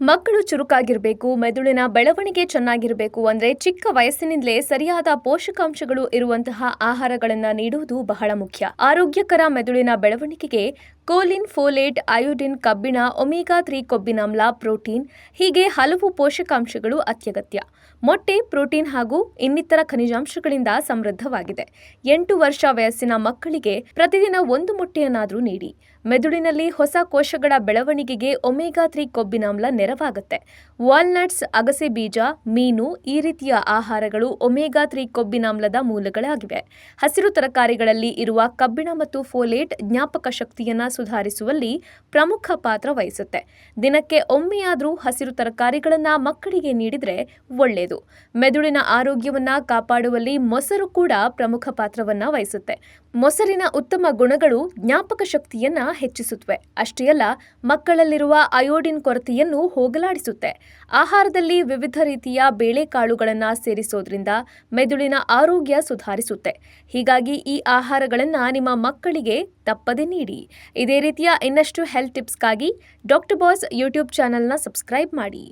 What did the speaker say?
ಮಕ್ಕಳು ಚುರುಕಾಗಿರಬೇಕು, ಮೆದುಳಿನ ಬೆಳವಣಿಗೆ ಚೆನ್ನಾಗಿರಬೇಕು ಅಂದ್ರೆ ಚಿಕ್ಕ ವಯಸ್ಸಿನಿಂದಲೇ ಸರಿಯಾದ ಪೋಷಕಾಂಶಗಳು ಇರುವಂತಹ ಆಹಾರಗಳನ್ನು ನೀಡುವುದು ಬಹಳ ಮುಖ್ಯ. ಆರೋಗ್ಯಕರ ಮೆದುಳಿನ ಬೆಳವಣಿಗೆಗೆ ಕೋಲಿನ್, ಫೋಲೇಟ್, ಅಯೋಡಿನ್, ಕಬ್ಬಿಣ, ಒಮೆಗಾ-3 ಕೊಬ್ಬಿನಾಮ್ಲ, ಪ್ರೋಟೀನ್ ಹೀಗೆ ಹಲವು ಪೋಷಕಾಂಶಗಳು ಅತ್ಯಗತ್ಯ. ಮೊಟ್ಟೆ ಪ್ರೋಟೀನ್ ಹಾಗೂ ಇನ್ನಿತರ ಖನಿಜಾಂಶಗಳಿಂದ ಸಮೃದ್ಧವಾಗಿದೆ. 8 ವರ್ಷ ವಯಸ್ಸಿನ ಮಕ್ಕಳಿಗೆ ಪ್ರತಿದಿನ 1 ಮೊಟ್ಟೆಯನ್ನಾದರೂ ನೀಡಿ. ಮೆದುಳಿನಲ್ಲಿ ಹೊಸ ಕೋಶಗಳ ಬೆಳವಣಿಗೆಗೆ ಒಮೆಗಾ-3 ಕೊಬ್ಬಿನಾಮ್ಲ ನೆರವಾಗುತ್ತೆ. ವಾಲ್ನಟ್ಸ್, ಅಗಸೆ ಬೀಜ, ಮೀನು ಈ ರೀತಿಯ ಆಹಾರಗಳು ಒಮೆಗಾ-3 ಕೊಬ್ಬಿನಾಮ್ಲದ ಮೂಲಗಳಾಗಿವೆ. ಹಸಿರು ತರಕಾರಿಗಳಲ್ಲಿ ಇರುವ ಕಬ್ಬಿಣ ಮತ್ತು ಫೋಲೇಟ್ ಜ್ಞಾಪಕ ಶಕ್ತಿಯನ್ನ ಸುಧಾರಿಸುವಲ್ಲಿ ಪ್ರಮುಖ ಪಾತ್ರ ವಹಿಸುತ್ತೆ. ದಿನಕ್ಕೆ ಒಮ್ಮೆಯಾದರೂ ಹಸಿರು ತರಕಾರಿಗಳನ್ನ ಮಕ್ಕಳಿಗೆ ನೀಡಿದ್ರೆ ಒಳ್ಳೆಯದು. ಮೆದುಳಿನ ಆರೋಗ್ಯವನ್ನ ಕಾಪಾಡುವಲ್ಲಿ ಮೊಸರು ಕೂಡ ಪ್ರಮುಖ ಪಾತ್ರವನ್ನ ವಹಿಸುತ್ತೆ. ಮೊಸರಿನ ಉತ್ತಮ ಗುಣಗಳು ಜ್ಞಾಪಕ ಶಕ್ತಿಯನ್ನ ಹೆಚ್ಚಿಸುತ್ತವೆ. ಅಷ್ಟೇ ಅಲ್ಲ, ಮಕ್ಕಳಲ್ಲಿರುವ ಅಯೋಡಿನ್ ಕೊರತೆಯನ್ನು ಹೋಗಲಾಡಿಸುತ್ತೆ. ಆಹಾರದಲ್ಲಿ ವಿವಿಧ ರೀತಿಯ ಬೇಳೆಕಾಳುಗಳನ್ನು ಸೇರಿಸೋದ್ರಿಂದ ಮೆದುಳಿನ ಆರೋಗ್ಯ ಸುಧಾರಿಸುತ್ತೆ. ಹೀಗಾಗಿ ಈ ಆಹಾರಗಳನ್ನು ನಿಮ್ಮ ಮಕ್ಕಳಿಗೆ ತಪ್ಪದೆ ನೀಡಿ. ಇದೇ ರೀತಿಯ ಇನ್ನಷ್ಟು ಹೆಲ್ತ್ ಟಿಪ್ಸ್ಗಾಗಿ ಡಾಕ್ಟರ್ ಬಾಸ್ ಯೂಟ್ಯೂಬ್ ಚಾನೆಲ್ನ ಸಬ್ಸ್ಕ್ರೈಬ್ ಮಾಡಿ.